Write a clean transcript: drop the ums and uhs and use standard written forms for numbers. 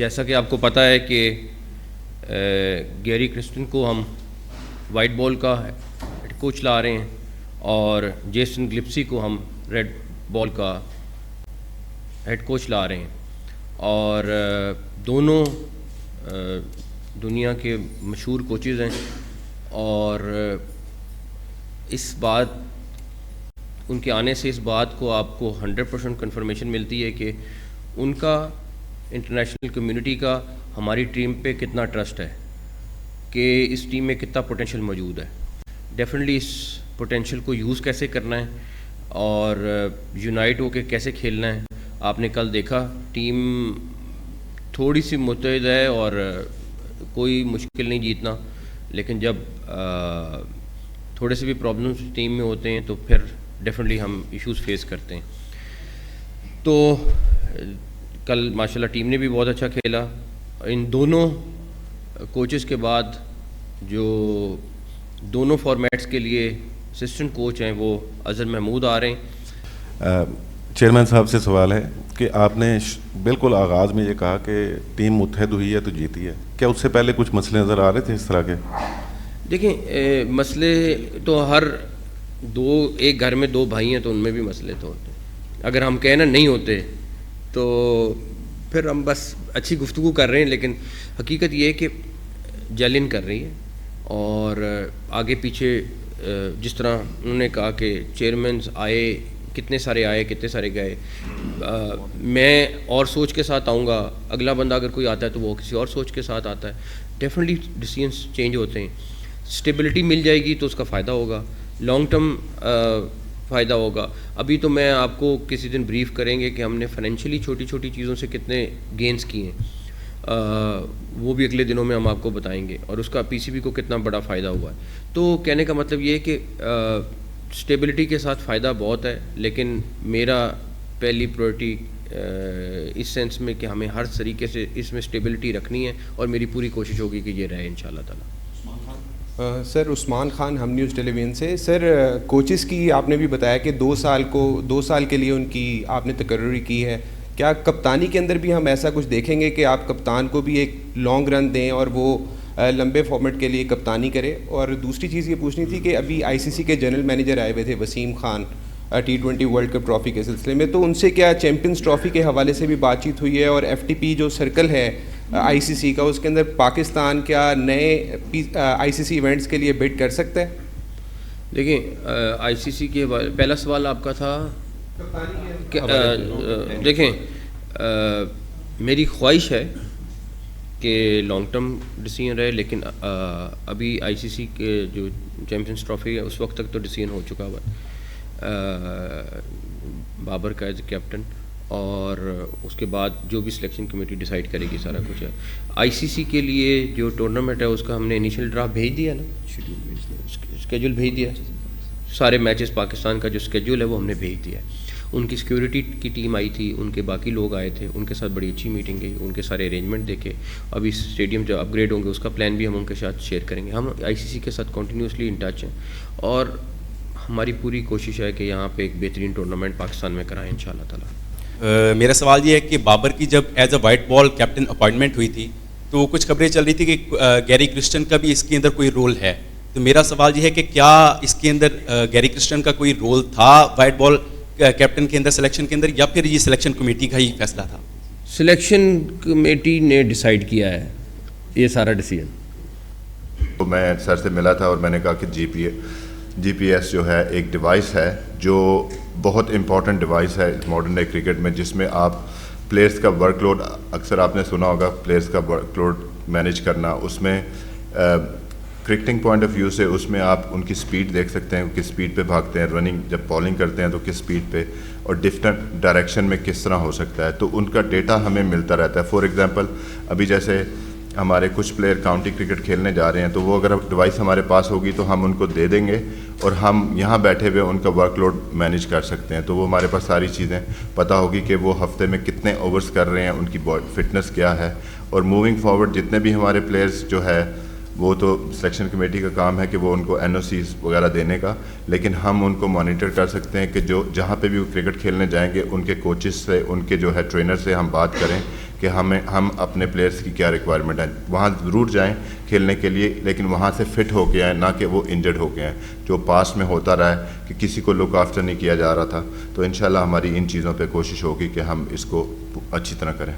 جیسا کہ آپ کو پتہ ہے کہ گیری کرسٹن کو ہم وائٹ بال کا ہیڈ کوچ لا رہے ہیں اور جیسن گلپسی کو ہم ریڈ بال کا ہیڈ کوچ لا رہے ہیں، اور دونوں دنیا کے مشہور کوچز ہیں، اور اس بات ان کے آنے سے اس بات کو آپ کو 100% کنفرمیشن ملتی ہے کہ ان کا انٹرنیشنل کمیونٹی کا ہماری ٹیم پہ کتنا ٹرسٹ ہے کہ اس ٹیم میں کتنا پوٹینشیل موجود ہے۔ ڈیفینیٹلی اس پوٹینشیل کو یوز کیسے کرنا ہے اور یونائٹ ہو کے کیسے کھیلنا ہے، آپ نے کل دیکھا ٹیم تھوڑی سی متحد ہے اور کوئی مشکل نہیں جیتنا، لیکن جب تھوڑے سے بھی پرابلمس ٹیم میں ہوتے ہیں تو پھر ڈیفینیٹلی ہم ایشوز فیس کرتے ہیں۔ تو کل ماشاءاللہ ٹیم نے بھی بہت اچھا کھیلا۔ ان دونوں کوچز کے بعد جو دونوں فارمیٹس کے لیے اسسٹنٹ کوچ ہیں وہ اظہر محمود آ رہے ہیں۔ چیئرمین صاحب سے سوال ہے کہ آپ نے بالکل آغاز میں یہ کہا کہ ٹیم متحد ہوئی ہے تو جیتی ہے، کیا اس سے پہلے کچھ مسئلے نظر آ رہے تھے اس طرح کے؟ دیکھیں مسئلے تو ہر ایک گھر میں دو بھائی ہیں تو ان میں بھی مسئلے تو ہوتے ہیں، اگر ہم کہنا نہیں ہوتے تو پھر ہم بس اچھی گفتگو کر رہے ہیں، لیکن حقیقت یہ ہے کہ جیلن کر رہی ہے اور آگے پیچھے جس طرح انہوں نے کہا کہ چیئرمینز آئے، کتنے سارے آئے کتنے سارے گئے، میں اور سوچ کے ساتھ آؤں گا، اگلا بندہ اگر کوئی آتا ہے تو وہ کسی اور سوچ کے ساتھ آتا ہے، ڈیفینیٹلی ڈیسیژنس چینج ہوتے ہیں۔ اسٹیبلٹی مل جائے گی تو اس کا فائدہ ہوگا، لانگ ٹرم فائدہ ہوگا۔ ابھی تو میں آپ کو کسی دن بریف کریں گے کہ ہم نے فائنینشلی چھوٹی چھوٹی چیزوں سے کتنے گینز کیے ہیں، وہ بھی اگلے دنوں میں ہم آپ کو بتائیں گے، اور اس کا پی سی بی کو کتنا بڑا فائدہ ہوا ہے۔ تو کہنے کا مطلب یہ ہے کہ اسٹیبلٹی کے ساتھ فائدہ بہت ہے، لیکن میرا پہلی پریورٹی اس سینس میں کہ ہمیں ہر طریقے سے اس میں اسٹیبلٹی رکھنی ہے، اور میری پوری کوشش ہوگی کہ یہ رہے انشاءاللہ تعالیٰ۔ سر عثمان خان، ہم نیوز ٹیلی ویژن سے۔ سر کوچز کی آپ نے بھی بتایا کہ 2 سال کے لیے ان کی آپ نے تقرری کی ہے، کیا کپتانی کے اندر بھی ہم ایسا کچھ دیکھیں گے کہ آپ کپتان کو بھی ایک لانگ رن دیں اور وہ لمبے فارمیٹ کے لیے کپتانی کرے؟ اور دوسری چیز یہ پوچھنی تھی کہ ابھی آئی سی سی کے جنرل مینیجر آئے ہوئے تھے Waseem Khan T20 world cup trophy کے سلسلے میں، تو ان سے کیا چیمپئنز ٹرافی کے حوالے سے بھی بات چیت ہوئی ہے؟ اور ایف ٹی پی جو سرکل ہے آئی سی سی کا، اس کے اندر پاکستان کیا نئے آئی سی سی ایونٹس کے لیے بڈ کر سکتا ہے؟ دیکھیں آئی سی سی کے پہلا سوال آپ کا تھا، دیکھیں میری خواہش ہے کہ لانگ ٹرم ڈیسیژن رہے، لیکن ابھی آئی سی سی کے جو چیمپئنز ٹرافی ہے اس وقت تک تو ڈیسیژن ہو چکا ہوا ہے بابر کا ایز اے کیپٹن، اور اس کے بعد جو بھی سلیکشن کمیٹی ڈیسائیڈ کرے گی سارا کچھ ہے۔ آئی سی سی کے لیے جو ٹورنامنٹ ہے اس کا ہم نے انیشیل ڈرافٹ بھیج دیا نا، اسکیجول بھیج دیا، سارے میچز پاکستان کا جو اسکیجول ہے وہ ہم نے بھیج دیا ہے۔ ان کی سیکیورٹی کی ٹیم آئی تھی، ان کے باقی لوگ آئے تھے، ان کے ساتھ بڑی اچھی میٹنگ گئی، ان کے سارے ارینجمنٹ دیکھے۔ ابھی اسٹیڈیم جو اپ گریڈ ہوں گے اس کا پلان بھی ہم ان کے ساتھ شیئر کریں گے۔ ہم آئی سی سی کے ساتھ کنٹینیوسلی ان ٹچ ہیں، اور ہماری پوری کوشش ہے کہ یہاں پہ ایک بہترین ٹورنامنٹ پاکستان میں کرائیں انشاءاللہ تعالیٰ۔ میرا سوال یہ ہے کہ بابر کی جب as a white ball captain appointment ہوئی تھی تو کچھ خبریں چل رہی تھی کہ گیری کرسٹن کا بھی اس کے اندر کوئی رول ہے، تو میرا سوال یہ ہے کہ کیا اس کے اندر گیری کرسٹن کا کوئی رول تھا وائٹ بال کیپٹن کے اندر سلیکشن کے اندر، یا پھر یہ سلیکشن کمیٹی کا ہی فیصلہ تھا؟ سلیکشن کمیٹی نے ڈیسائیڈ کیا ہے یہ سارا ڈیسیژن۔ تو میں سر سے ملا تھا اور میں نے کہا کہ جی پی ایس جو ہے ایک ڈیوائس ہے جو بہت امپورٹنٹ ڈیوائس ہے ماڈرن ڈے کرکٹ میں، جس میں آپ پلیئرز کا ورک لوڈ، اکثر آپ نے سنا ہوگا پلیئرز کا ورک لوڈ مینیج کرنا، اس میں کرکٹنگ پوائنٹ آف ویو سے اس میں آپ ان کی سپیڈ دیکھ سکتے ہیں، کس سپیڈ پہ بھاگتے ہیں، رننگ جب بالنگ کرتے ہیں تو کس سپیڈ پہ، اور ڈفرینٹ ڈائریکشن میں کس طرح ہو سکتا ہے، تو ان کا ڈیٹا ہمیں ملتا رہتا ہے۔ فار ایگزامپل ابھی جیسے ہمارے کچھ پلیئر کاؤنٹی کرکٹ کھیلنے جا رہے ہیں تو وہ اگر ڈیوائس ہمارے پاس ہوگی تو ہم ان کو دے دیں گے اور ہم یہاں بیٹھے ہوئے ان کا ورک لوڈ مینیج کر سکتے ہیں، تو وہ ہمارے پاس ساری چیزیں پتہ ہوگی کہ وہ ہفتے میں کتنے اوورز کر رہے ہیں، ان کی فٹنس کیا ہے، اور موونگ فارورڈ جتنے بھی ہمارے پلیئرز جو ہے وہ تو سلیکشن کمیٹی کا کام ہے کہ وہ ان کو این او سیز وغیرہ دینے کا، لیکن ہم ان کو مانیٹر کر سکتے ہیں کہ جو جہاں پہ بھی وہ کرکٹ کھیلنے جائیں گے ان کے کوچز سے، ان کے جو ہے ٹرینر سے ہم بات کریں کہ ہم اپنے پلیئرس کی کیا ریکوائرمنٹ ہے. وہاں ضرور جائیں کھیلنے کے لیے, لیکن وہاں سے فٹ ہو کے آئیں, نہ کہ وہ انجرڈ ہو کے آئیں, جو پاسٹ میں ہوتا رہا ہے کہ کسی کو لک آفٹر نہیں کیا جا رہا تھا. تو انشاءاللہ ہماری ان چیزوں پہ کوشش ہوگی کہ ہم اس کو اچھی طرح کریں.